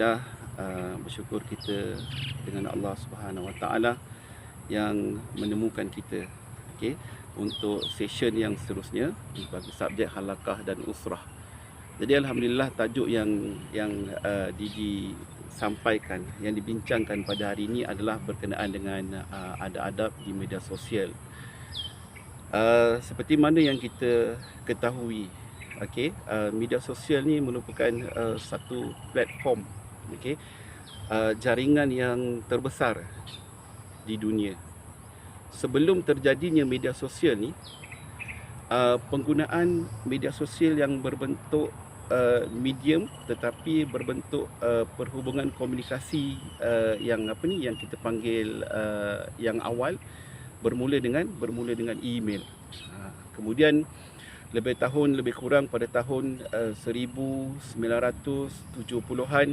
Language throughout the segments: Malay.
Alhamdulillah, bersyukur kita dengan Allah Subhanahu Wa Taala yang menemukan kita, okey, untuk session yang seterusnya bagi subjek halakah dan usrah. Jadi alhamdulillah tajuk yang disampaikan, yang dibincangkan pada hari ini adalah berkenaan dengan adab-adab di media sosial. Seperti mana yang kita ketahui, okey, media sosial ni merupakan satu platform, okey, jaringan yang terbesar di dunia. Sebelum terjadinya media sosial ni, penggunaan media sosial yang berbentuk medium tetapi berbentuk perhubungan komunikasi yang kita panggil yang awal bermula dengan email. Kemudian lebih kurang pada tahun 1970-an,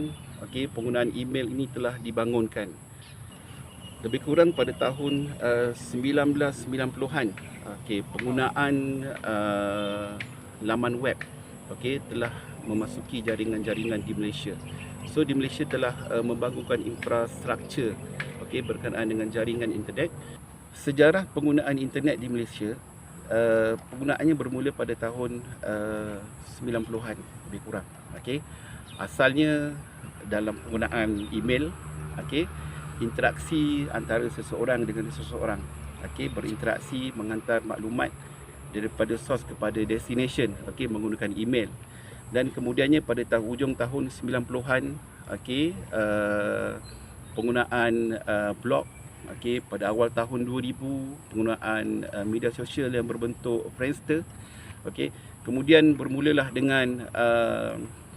okey, penggunaan email ini telah dibangunkan. Lebih kurang pada tahun 1990-an, okey, penggunaan laman web, okey, telah memasuki jaringan-jaringan di Malaysia. So di Malaysia telah membangunkan infrastruktur, okey, berkenaan dengan jaringan internet. Sejarah penggunaan internet di Malaysia, penggunaannya bermula pada tahun 90-an lebih kurang, okey. Asalnya dalam penggunaan email, okey, interaksi antara seseorang dengan seseorang, okey, berinteraksi menghantar maklumat daripada source kepada destination, okey, menggunakan email. Dan kemudiannya pada hujung tahun 90-an, okey, penggunaan blog, okey, pada awal tahun 2000 penggunaan media sosial yang berbentuk Friendster, okey. Kemudian bermulalah dengan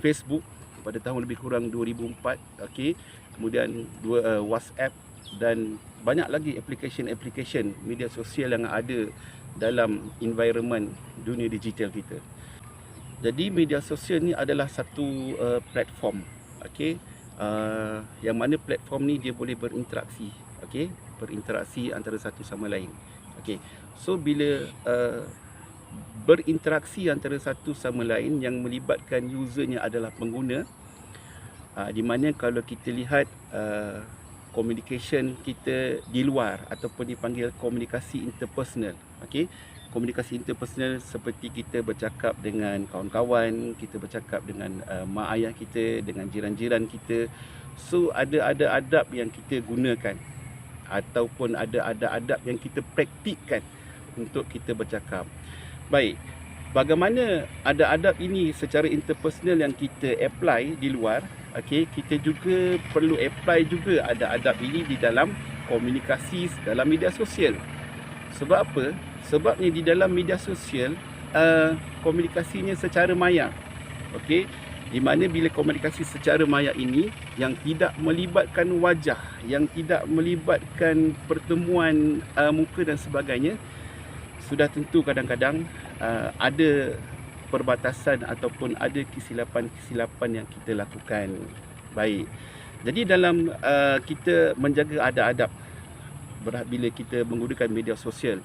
Facebook pada tahun lebih kurang 2004, okey. Kemudian WhatsApp dan banyak lagi aplikasi media sosial yang ada dalam environment dunia digital kita. Jadi media sosial ni adalah satu platform, okey, yang mana platform ni dia boleh berinteraksi, okey, berinteraksi antara satu sama lain. Okey. So bila berinteraksi antara satu sama lain yang melibatkan usernya adalah pengguna, di mana kalau kita lihat communication kita di luar ataupun dipanggil komunikasi interpersonal, okey. Komunikasi interpersonal seperti kita bercakap dengan kawan-kawan, kita bercakap dengan mak ayah kita, dengan jiran-jiran kita. So ada adab yang kita gunakan ataupun ada adab yang kita praktikkan untuk kita bercakap. Baik, bagaimana ada adab ini secara interpersonal yang kita apply di luar, okey, kita juga perlu apply juga ada adab ini di dalam komunikasi dalam media sosial. Sebab apa? Sebabnya di dalam media sosial komunikasinya secara maya, okey, di mana bila komunikasi secara maya ini yang tidak melibatkan wajah, yang tidak melibatkan pertemuan muka dan sebagainya, sudah tentu kadang-kadang ada perbatasan ataupun ada kesilapan-kesilapan yang kita lakukan. Baik. Jadi dalam kita menjaga adab-adab bila kita menggunakan media sosial,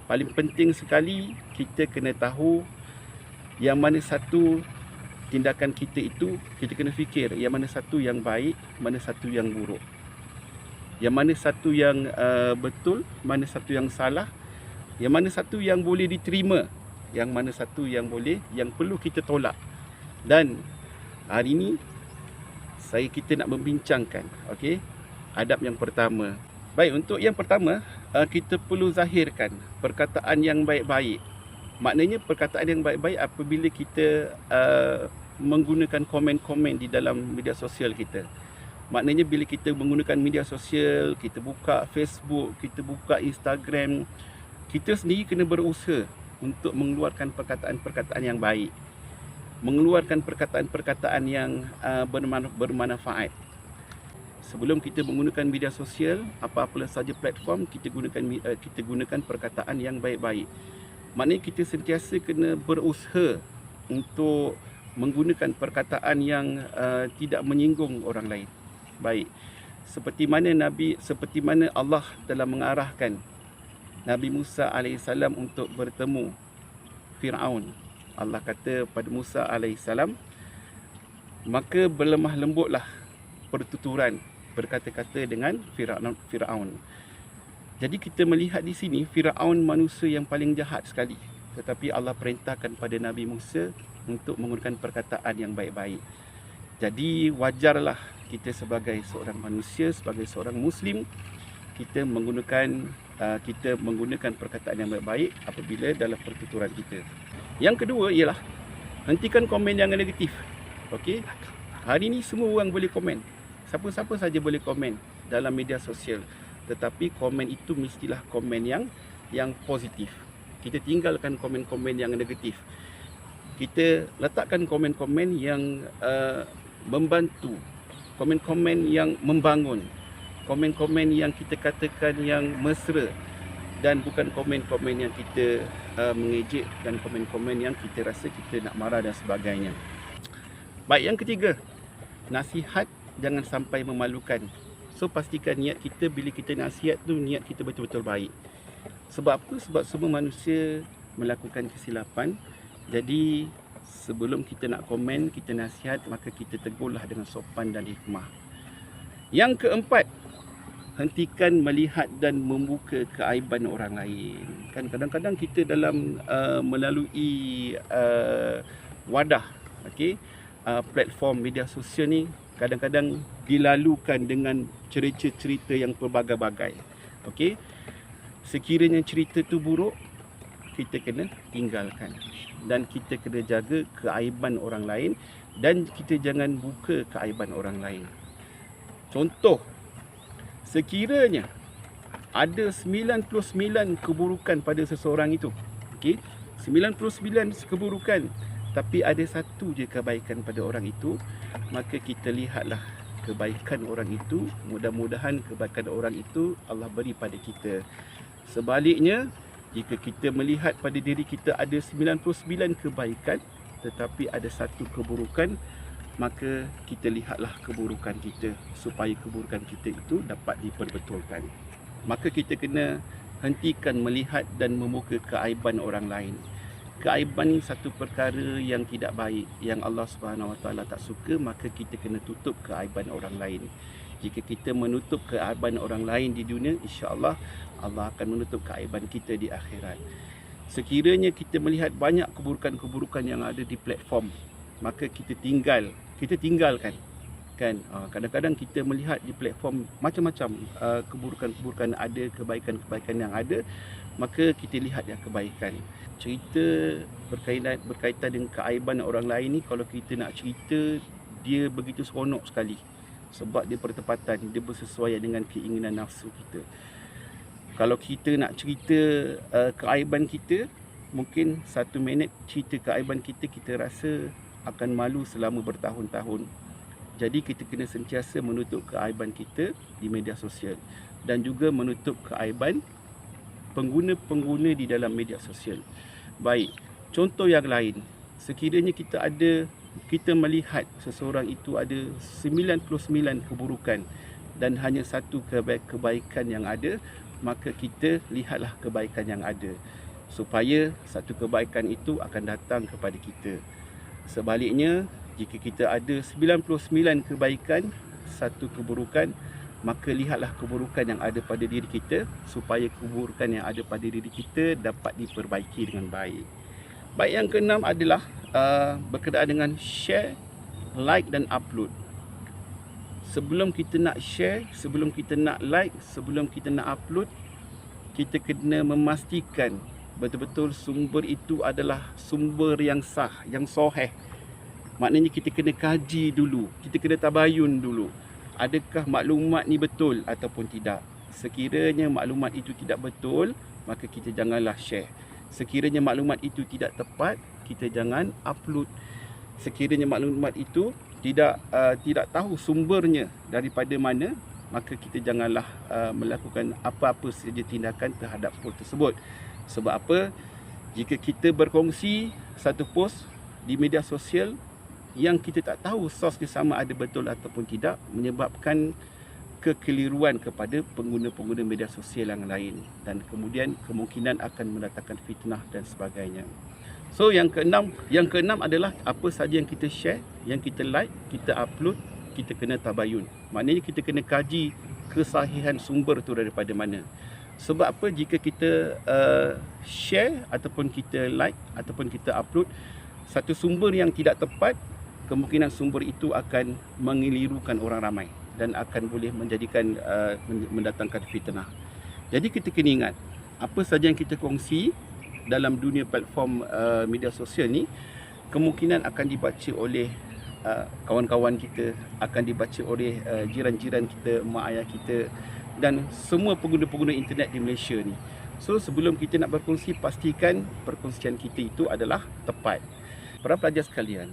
paling penting sekali kita kena tahu yang mana satu tindakan kita itu, kita kena fikir yang mana satu yang baik, mana satu yang buruk, yang mana satu yang betul, mana satu yang salah, yang mana satu yang boleh diterima, yang mana satu yang perlu kita tolak. Dan hari ini kita nak membincangkan, okey, adab yang pertama. Baik, untuk yang pertama, kita perlu zahirkan perkataan yang baik-baik. Maknanya perkataan yang baik-baik apabila kita menggunakan komen-komen di dalam media sosial kita. Maknanya bila kita menggunakan media sosial, kita buka Facebook, kita buka Instagram, kita sendiri kena berusaha untuk mengeluarkan perkataan-perkataan yang baik, mengeluarkan perkataan-perkataan yang bermanfaat. Sebelum kita menggunakan media sosial, apa-apa saja platform, kita gunakan perkataan yang baik-baik. Maknanya kita sentiasa kena berusaha untuk menggunakan perkataan yang tidak menyinggung orang lain. Baik. Seperti mana Allah telah mengarahkan Nabi Musa AS untuk bertemu Fir'aun. Allah kata pada Musa AS, maka berlemah lembutlah pertuturan berkata-kata dengan Firaun. Jadi kita melihat di sini Firaun manusia yang paling jahat sekali. Tetapi Allah perintahkan pada Nabi Musa untuk menggunakan perkataan yang baik-baik. Jadi wajarlah kita sebagai seorang manusia, sebagai seorang Muslim, kita menggunakan perkataan yang baik-baik apabila dalam pertuturan kita. Yang kedua ialah hentikan komen yang negatif. Okey. Hari ini semua orang boleh komen. Siapa-siapa saja boleh komen dalam media sosial. Tetapi komen itu mestilah komen yang positif. Kita tinggalkan komen-komen yang negatif. Kita letakkan komen-komen yang membantu, komen-komen yang membangun, komen-komen yang kita katakan yang mesra, dan bukan komen-komen yang kita mengejek dan komen-komen yang kita rasa kita nak marah dan sebagainya. Baik, yang ketiga, nasihat jangan sampai memalukan. So pastikan niat kita bila kita nasihat tu, niat kita betul-betul baik. Sebab apa? Sebab semua manusia melakukan kesilapan. Jadi sebelum kita nak komen, kita nasihat, maka kita tegurlah dengan sopan dan hikmah. Yang keempat, hentikan melihat dan membuka keaiban orang lain. Kan kadang-kadang kita dalam melalui wadah, platform media sosial ni kadang-kadang dilalukan dengan cerita-cerita yang pelbagai-bagai. Okey. Sekiranya cerita tu buruk, kita kena tinggalkan. Dan kita kena jaga keaiban orang lain. Dan kita jangan buka keaiban orang lain. Contoh, sekiranya ada 99 keburukan pada seseorang itu. Okey, 99 keburukan, tapi ada satu je kebaikan pada orang itu, maka kita lihatlah kebaikan orang itu. Mudah-mudahan kebaikan orang itu Allah beri pada kita. Sebaliknya, jika kita melihat pada diri kita ada 99 kebaikan tetapi ada satu keburukan, maka kita lihatlah keburukan kita supaya keburukan kita itu dapat diperbetulkan. Maka kita kena hentikan melihat dan membuka keaiban orang lain. Keaiban ni satu perkara yang tidak baik, yang Allah Subhanahu Wa Taala tak suka, maka kita kena tutup keaiban orang lain. Jika kita menutup keaiban orang lain di dunia, insya-Allah Allah akan menutup keaiban kita di akhirat. Sekiranya kita melihat banyak keburukan-keburukan yang ada di platform, maka kita tinggalkan. Kan? Kadang-kadang kita melihat di platform macam-macam keburukan-keburukan ada, kebaikan-kebaikan yang ada, maka kita lihat yang kebaikan. Cerita berkaitan dengan keaiban orang lain ni, kalau kita nak cerita, dia begitu seronok sekali. Sebab dia bertepatan, dia bersesuaian dengan keinginan nafsu kita. Kalau kita nak cerita keaiban kita, mungkin 1 minit cerita keaiban kita, kita rasa akan malu selama bertahun-tahun. Jadi kita kena sentiasa menutup keaiban kita di media sosial. Dan juga menutup keaiban pengguna-pengguna di dalam media sosial. Baik, contoh yang lain. Sekiranya kita melihat seseorang itu ada 99 keburukan dan hanya satu kebaikan yang ada, maka kita lihatlah kebaikan yang ada, supaya satu kebaikan itu akan datang kepada kita. Sebaliknya, jika kita ada 99 kebaikan, satu keburukan, maka lihatlah keburukan yang ada pada diri kita, supaya keburukan yang ada pada diri kita dapat diperbaiki dengan baik. Baik, yang keenam adalah berkenaan dengan share, like dan upload. Sebelum kita nak share, sebelum kita nak like, sebelum kita nak upload, kita kena memastikan betul-betul sumber itu adalah sumber yang sah, yang sahih. Maknanya kita kena kaji dulu, kita kena tabayun dulu. Adakah maklumat ni betul ataupun tidak? Sekiranya maklumat itu tidak betul, maka kita janganlah share. Sekiranya maklumat itu tidak tepat, kita jangan upload. Sekiranya maklumat itu tidak tahu sumbernya daripada mana, maka kita janganlah melakukan apa-apa saja tindakan terhadap post tersebut. Sebab apa? Jika kita berkongsi satu post di media sosial yang kita tak tahu sos dia sama ada betul ataupun tidak, menyebabkan kekeliruan kepada pengguna-pengguna media sosial yang lain, dan kemudian kemungkinan akan mendatangkan fitnah dan sebagainya. So yang keenam adalah apa saja yang kita share, yang kita like, kita upload, kita kena tabayun. Maknanya kita kena kaji kesahihan sumber tu daripada mana. Sebab apa, jika kita share ataupun kita like ataupun kita upload satu sumber yang tidak tepat, kemungkinan sumber itu akan mengelirukan orang ramai dan akan boleh mendatangkan fitnah. Jadi kita kena ingat, apa saja yang kita kongsi dalam dunia platform media sosial ni, kemungkinan akan dibaca oleh kawan-kawan kita, akan dibaca oleh jiran-jiran kita, mak ayah kita dan semua pengguna-pengguna internet di Malaysia ni. So sebelum kita nak berkongsi, pastikan perkongsian kita itu adalah tepat. Para pelajar sekalian,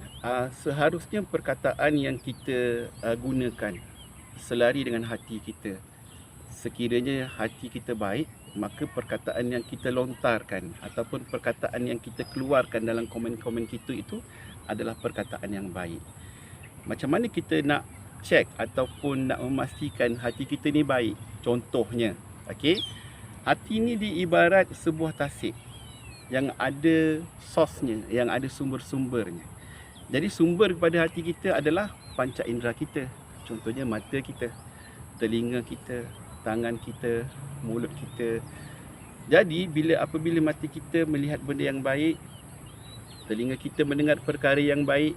seharusnya perkataan yang kita gunakan selari dengan hati kita. Sekiranya hati kita baik, maka perkataan yang kita lontarkan ataupun perkataan yang kita keluarkan dalam komen-komen kita itu adalah perkataan yang baik. Macam mana kita nak cek ataupun nak memastikan hati kita ni baik? Contohnya, okey, hati ni diibarat sebuah tasik yang ada sosnya, yang ada sumber-sumbernya. Jadi sumber kepada hati kita adalah panca indera kita. Contohnya mata kita, telinga kita, tangan kita, mulut kita. Jadi apabila mata kita melihat benda yang baik, telinga kita mendengar perkara yang baik,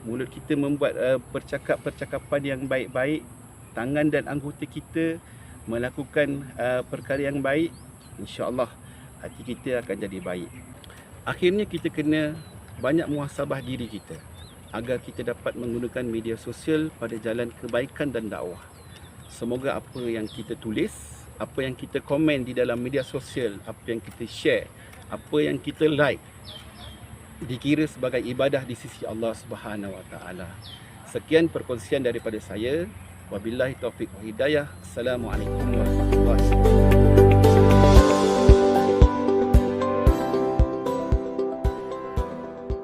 mulut kita membuat percakapan yang baik-baik, tangan dan anggota kita melakukan perkara yang baik, insya-Allah hati kita akan jadi baik. Akhirnya kita kena banyak muhasabah diri kita agar kita dapat menggunakan media sosial pada jalan kebaikan dan dakwah. Semoga apa yang kita tulis, apa yang kita komen di dalam media sosial, apa yang kita share, apa yang kita like, dikira sebagai ibadah di sisi Allah Subhanahu Wa Taala. Sekian perkongsian daripada saya. Wabillahi taufiq wa hidayah. Assalamualaikum warahmatullahi wabarakatuh.